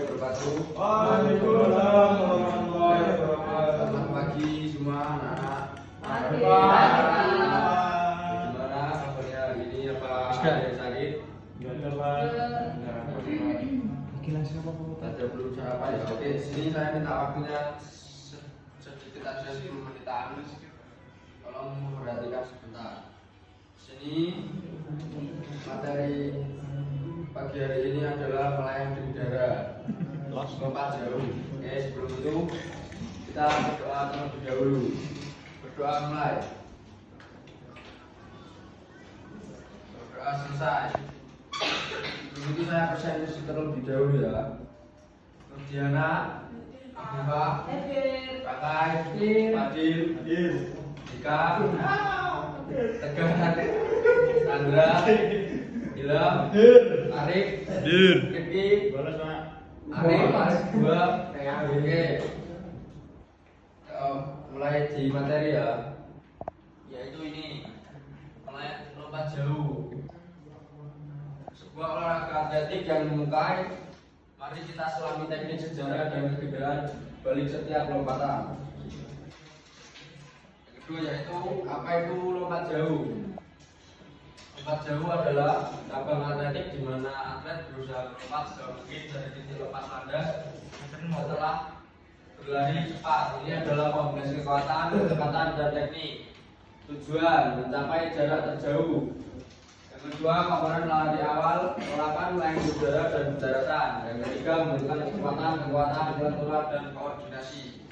wabarakatuh. Waalaikumsalam warahmatullahi wabarakatuh. Selamat pagi semua anak-anak. Pagi. Gimana kabarnya hari ini? Apa ada yang sakit? Ada belum sarapan ya? Oke, sini saya minta waktunya sedikit aja 10 menitan. Tolong memperhatikan sebentar. Sini materi pagi hari ini adalah melayang di udara, lompat jauh. Oke, sebelum itu kita berdoa terlebih dahulu. Berdoa mulai. Berdoa selesai. Sebelum itu saya presentasi terlebih dahulu ya. Diana, Afifah, Pakai, Fadil, Dika, Tegar, Sandra, Ilham, Arif, Rifki, Arif, dua, oke. Mulai di materi ya, yaitu ini lompat jauh. Sebuah olahraga atletik yang memukai. Mari kita selami teknik sejarah dan kegembiraan balik setiap lompatan. Yang kedua yaitu apa itu lompat jauh? Lompat jauh adalah cabang atletik di mana atlet berusaha melompat sejauh mungkin dari titik lepas landas setelah berlari cepat. Ini adalah kombinasi kekuatan, kecepatan dan teknik. Tujuan mencapai jarak terjauh. Yang kedua, komponen lari awal, melakukan melayang di udara dan daratan. Yang ketiga, memberikan kekuatan, kelenturan dan koordinasi.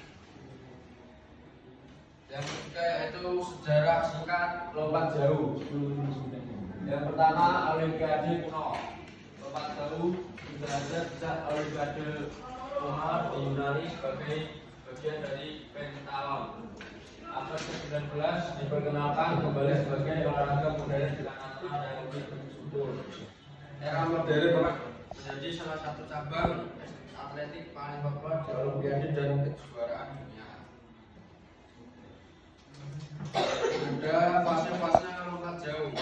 Yang ketiga yaitu sejarah singkat lompat jauh. Yang pertama, Olimpiade kuno. Lompat jauh sudah ada sejak Olimpiade kuno di Yunani sebagai bagian dari pentathlon. Abad ke-19 diperkenalkan kembali sebagai olahraga modern dengan aturan yang lebih terstruktur. Era modern menjadi salah satu cabang atletik paling populer di Olimpiade dan kejuaraan dunia. Ada fase-fase lompat jauh.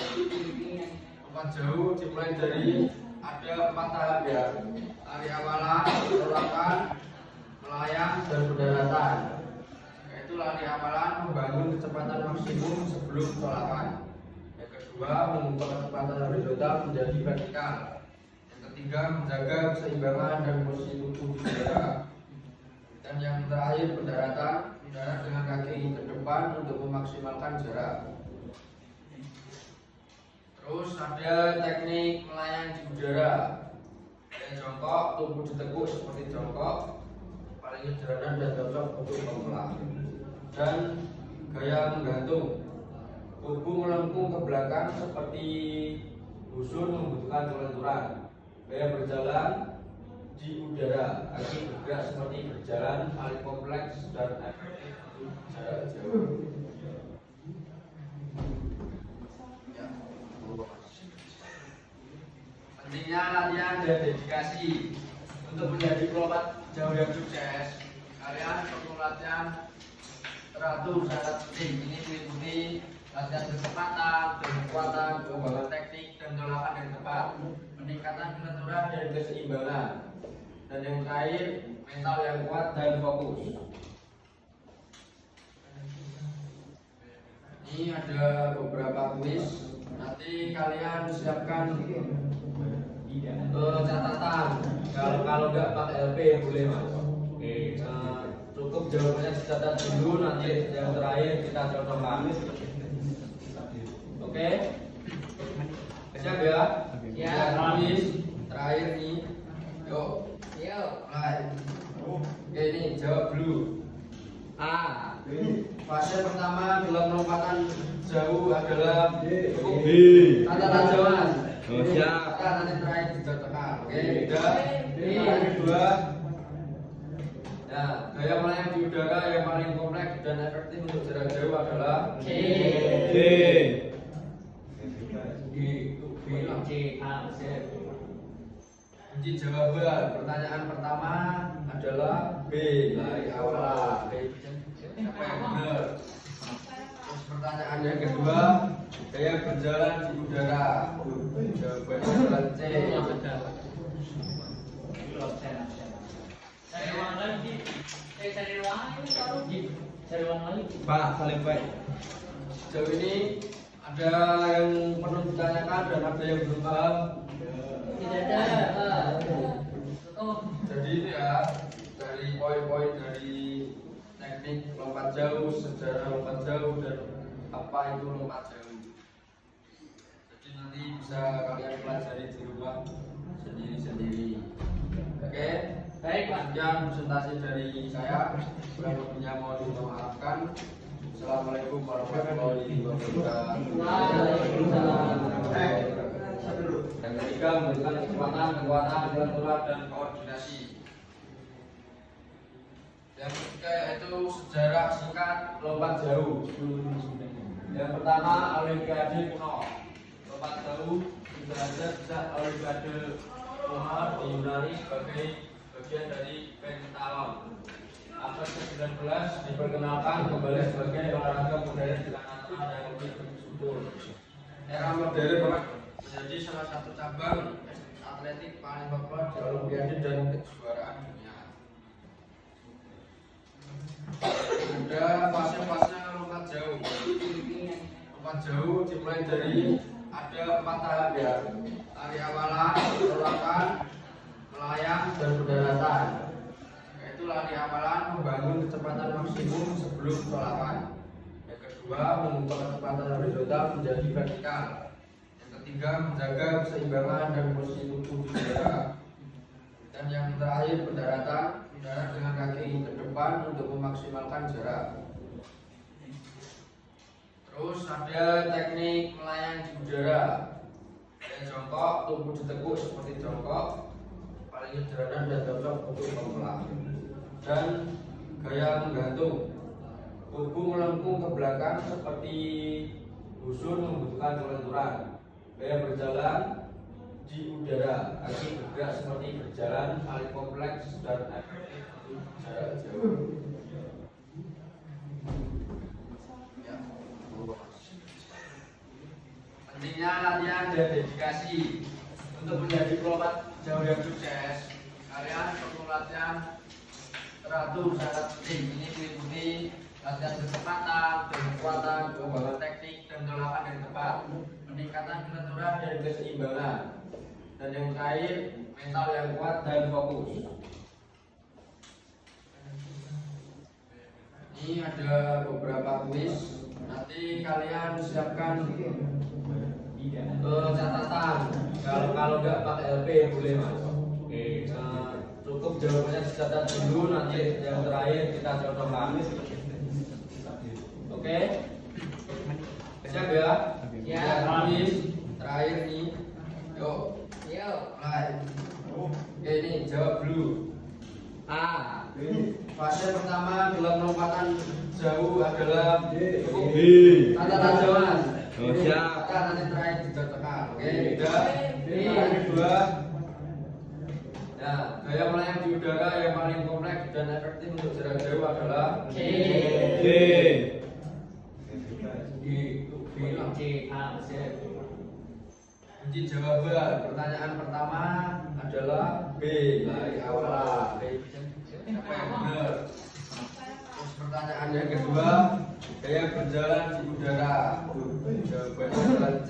Lompat jauh dimulai dari ada 4 tahap ya. Lari awalan, lompat, melayang, dan pendaratan. Lari awalan membangun kecepatan maksimum sebelum solapan. Yang kedua, mengubah kecepatan horizontal menjadi vertikal. Yang ketiga, menjaga keseimbangan dan posisi tubuh di udara. Dan yang terakhir, pendaratan mendarat dengan kaki ke depan untuk memaksimalkan jarak. Terus ada teknik melayang di udara. Yang jongkok, tubuh ditekuk seperti jongkok, paling sederhana dan cocok untuk pemula. Dan gaya menggantung, tubuh melengkung ke belakang seperti busur membutuhkan kelenturan. Gaya berjalan di udara, kaki bergerak seperti berjalan, paling kompleks dan efektif untuk jarak jauh. Ya. Pentingnya latihan dan dedikasi. Untuk menjadi pelompat jauh yang sukses, kalian perlu latihan teratur sangat penting. Ini meliputi latihan kecepatan, kekuatan, pengembangan teknik, dan gerakan yang tepat, peningkatan kelenturan dan keseimbangan, dan yang terakhir mental yang kuat dan fokus. Ini ada beberapa kuis. Nanti kalian siapkan catatan. Kalau nggak pakai LP boleh mas. Cukup jawabannya dicatat dulu, nanti yang terakhir kita contohkan. Oke? Siap ya? Ya. Habis terakhir nih. Yuk. Mulai. Oke, ini jawab dulu. A. Fase pertama dalam lompatan jauh adalah B. Tata jawab. Siap. Nanti terakhir dicontohkan. Oke, udah. Yang kedua. Nah, gaya melayang di udara yang paling kompleks dan efektif untuk jarak jauh adalah C. Kunci jawaban pertanyaan pertama adalah B. Lari awalan. Siapa yang benar? Terus pertanyaan yang kedua, gaya berjalan di udara. Jawabannya adalah C. Pak, saling baik. Sejauh ini ada yang perlu ditanyakan dan ada yang belum paham. Jadi itu ya, dari poin-poin dari teknik lompat jauh, sejarah lompat jauh, dan apa itu lompat jauh. Jadi nanti bisa kalian pelajari di rumah sendiri-sendiri. Oke, baik Pak. Sekian presentasi dari saya. Kurang lebihnya mohon dimaafkan. Assalamualaikum warahmatullahi wabarakatuh. Yang ketiga, memberikan kecepatan, kekuatan, kelenturan, dan koordinasi. Yang ketiga yaitu sejarah singkat lompat jauh. Yang pertama, Olimpiade kuno. Lompat jauh derajat sejak Olimpiade kuno di Yunani sebagai bagian dari pentathlon. Abad ke-19 diperkenalkan kembali sebagai olahraga modern dengan aturan yang lebih terstruktur. Era modern menjadi salah satu cabang atletik paling populer di Olimpiade dan kejuaraan dunia. Ada fase-fase lompat jauh. Lompat jauh dimulai dari ada 4 tahap ya. Lari awalan, perolahan, melayang, dan pendaratan. Yaitu lari awalan membangun kecepatan maksimum sebelum perolahan. Yang kedua, mengubah kecepatan horizontal menjadi vertikal. Yang ketiga, menjaga keseimbangan dan posisi tubuh di udara. Dan yang terakhir, pendaratan, mendarat dengan kaki ke depan untuk memaksimalkan jarak. Terus ada teknik melayang di udara. Gaya jongkok, tubuh ditekuk seperti jongkok, paling sederhana dan cocok untuk pemula. Dan gaya menggantung, tubuh melengkung ke belakang seperti busur membutuhkan kelenturan. Gaya berjalan di udara, kaki bergerak seperti berjalan, paling kompleks dan efektif untuk jarak jauh. Pentingnya latihan dan dedikasi. Untuk menjadi pelompat jauh yang sukses, kalian perlu latihan teratur sangat penting. Ini meliputi latihan kecepatan, dan kekuatan, pengembangan teknik, dan gerakan yang tepat, peningkatan kelenturan dan keseimbangan, dan yang terakhir mental yang kuat dan fokus. Ini ada beberapa kuis. Nanti kalian siapkan catatan. Kalau nggak pakai LP boleh mas. Cukup jawabannya dicatat dulu, nanti yang terakhir kita contohkan. Oke? Siap ya? Ya. Kuis terakhir nih. Yuk. Mulai. Oke, ini jawab dulu. A. Fase pertama dalam lompatan jauh adalah cukup tata jawab. Siap. Nanti terakhir dicocokkan. Oke, udah. Yang kedua. Nah, gaya melayang di udara yang paling kompleks dan efektif untuk jarak jauh adalah C. Kunci jawaban pertanyaan pertama adalah B. Lari awalan. Siapa yang benar? Terus pertanyaan yang kedua, gaya berjalan di udara. Jawabannya adalah C.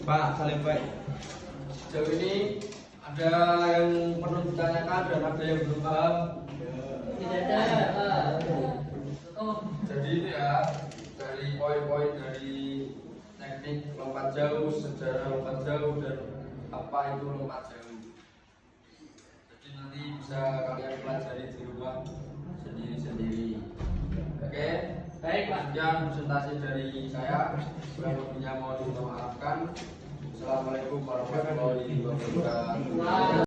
Pak, saling baik. Sejauh ini ada yang perlu ditanyakan dan ada yang belum paham. Jadi itu ya, dari poin-poin dari teknik lompat jauh, sejarah lompat jauh, dan apa itu lompat jauh. Jadi nanti bisa kalian pelajari di rumah sendiri-sendiri. Oke, baik Pak. Sekian presentasi dari saya. Kurang lebihnya mohon dimaafkan. Assalamualaikum warahmatullahi wabarakatuh.